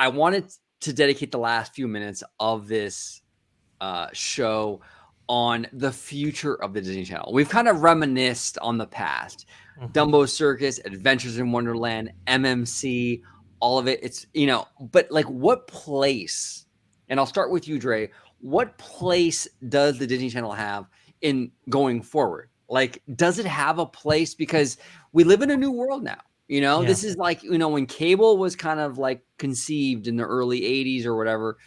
I wanted to dedicate the last few minutes of this show on the future of the Disney Channel. We've kind of reminisced on the past. Dumbo Circus, Adventures in Wonderland, MMC, all of it. It's, but like what place, and I'll start with you, Dre, what place does the Disney Channel have in going forward? Like, does it have a place? Because we live in a new world now. This is like, when cable was kind of like conceived in the early 80s or whatever,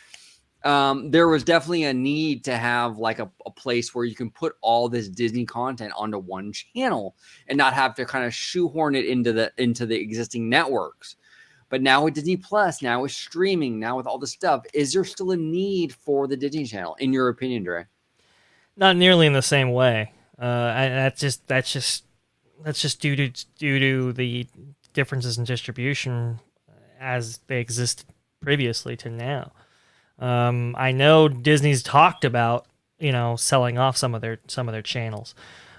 there was definitely a need to have like a place where you can put all this Disney content onto one channel and not have to kind of shoehorn it into the existing networks. But now with Disney Plus, now with streaming, now with all this stuff, is there still a need for the Disney Channel, in your opinion, Dre? Not nearly in the same way. That's just due to the differences in distribution as they exist previously to now. I know Disney's talked about selling off some of their channels.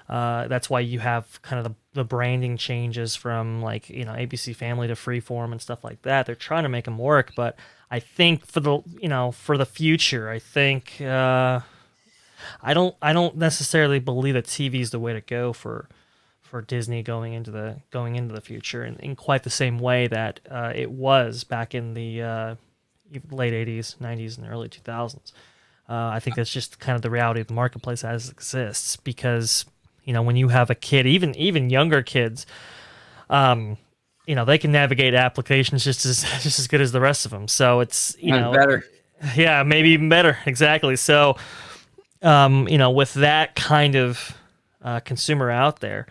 That's why you have kind of the branding changes from like ABC Family to Freeform and stuff like that. They're trying to make them work, but I think for the future, I think I don't necessarily believe that TV is the way to go for Disney going into the future in quite the same way that it was back in the late 80s, 90s, and early 2000s. I think that's just kind of the reality of the marketplace as it exists, because when you have a kid, even younger kids, they can navigate applications just as good as the rest of them. So it's better. Yeah, maybe even better. Exactly. So with that kind of consumer out there,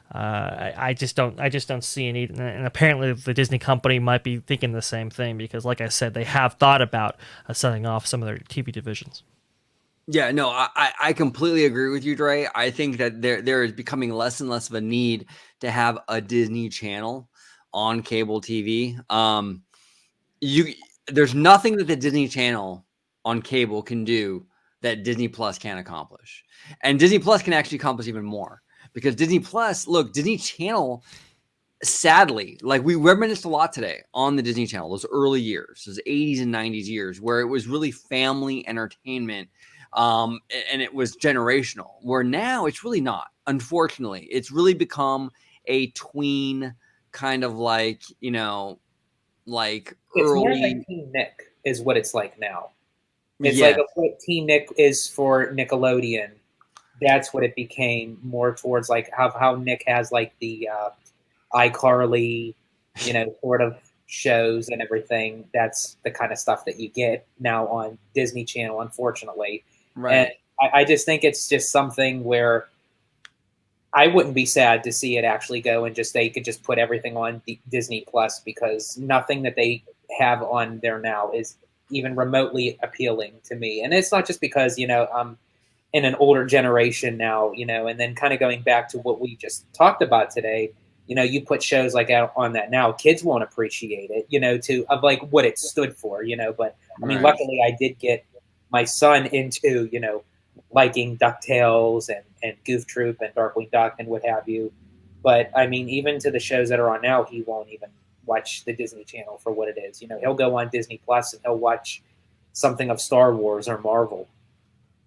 I just don't see a need, and apparently the Disney company might be thinking the same thing, because, like I said, they have thought about selling off some of their TV divisions. Yeah, no, I completely agree with you, Dre. I think that there is becoming less and less of a need to have a Disney Channel on cable TV. There's nothing that the Disney Channel on cable can do that Disney Plus can't accomplish, and Disney Plus can actually accomplish even more. Because Disney Plus, look, Disney Channel, sadly, like we reminisced a lot today on the Disney Channel, those early years, those 80s and 90s years, where it was really family entertainment, and it was generational, where now it's really not. Unfortunately, it's really become a tween kind of like, like it's early. More like Teen Nick is what it's like now. It's like what Teen Nick is for Nickelodeon. That's what it became more towards, like how Nick has like the iCarly, sort of shows and everything. That's the kind of stuff that you get now on Disney Channel, unfortunately. Right. And I just think it's just something where I wouldn't be sad to see it actually go and they could just put everything on Disney Plus, because nothing that they have on there now is even remotely appealing to me. And it's not just because, I'm in an older generation now, and then kind of going back to what we just talked about today, you put shows like out on that now, kids won't appreciate it, of like what it stood for, but I mean, luckily I did get my son into, liking DuckTales and Goof Troop and Darkwing Duck and what have you. But I mean, even to the shows that are on now, he won't even watch the Disney Channel for what it is. He'll go on Disney Plus and he'll watch something of Star Wars or Marvel.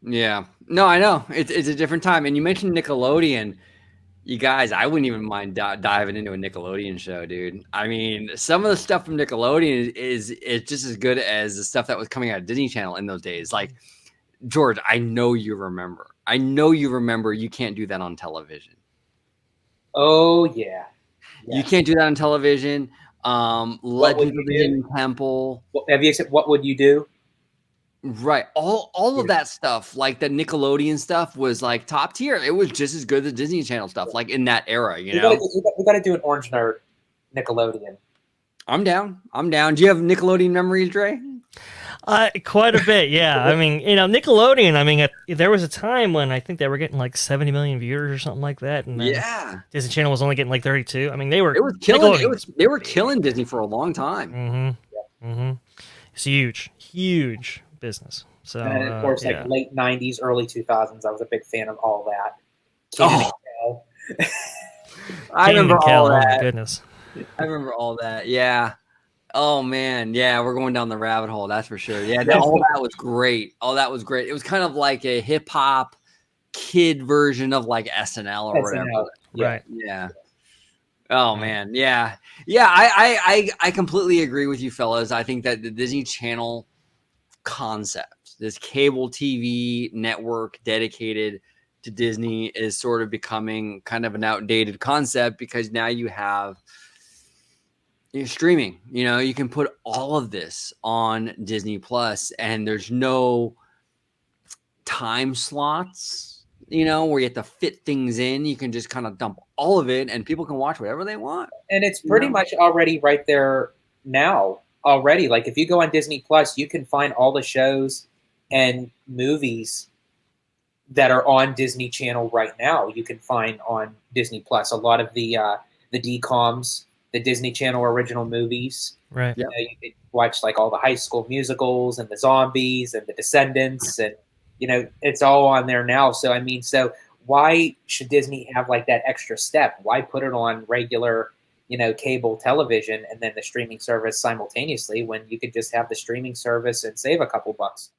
Yeah, no, I know it's a different time. And you mentioned Nickelodeon. You guys, I wouldn't even mind diving into a Nickelodeon show, dude. I mean, some of the stuff from Nickelodeon is just as good as the stuff that was coming out of Disney Channel in those days. Like, George, I know you remember. You can't do that on television. Oh, yeah. You can't do that on television. Legend of the Hidden Temple. What would you do? Right. All of that stuff, like the Nickelodeon stuff, was like top tier. It was just as good as the Disney Channel stuff, like in that era, We got to do an OrangeNerd Nickelodeon. I'm down. Do you have Nickelodeon memories, Dre? Quite a bit, yeah. I mean, Nickelodeon, I mean, there was a time when I think they were getting like 70 million viewers or something like that. And then Disney Channel was only getting like 32. I mean, they were killing Disney for a long time. Mm-hmm. Mm-hmm. It's huge business. So, and of course, like late 90s, early 2000s, I was a big fan of all that. I remember all that. Oh, my goodness. I remember all that. Yeah. Oh man, yeah, we're going down the rabbit hole. That's for sure. Yeah, all that was great. All that was great. It was kind of like a hip hop kid version of like SNL or whatever. SNL. Yeah. Right. Yeah. Oh Yeah. man, yeah, yeah. I completely agree with you, fellas. I think that the Disney Channel concept, this cable TV network dedicated to Disney, is sort of becoming kind of an outdated concept because now you have streaming. You know, you can put all of this on Disney Plus, and there's no time slots, you know, where you have to fit things in. You can just kind of dump all of it, and people can watch whatever they want. And it's pretty much already right there now. Already, like if you go on Disney Plus, you can find all the shows and movies that are on Disney Channel right now. You can find on Disney Plus a lot of the DComs, the Disney Channel original movies. Right. Yeah. You could watch like all the High School Musicals and the Zombies and the Descendants, and it's all on there now. So I mean, so why should Disney have like that extra step? Why put it on regular, cable television and then the streaming service simultaneously when you could just have the streaming service and save a couple bucks?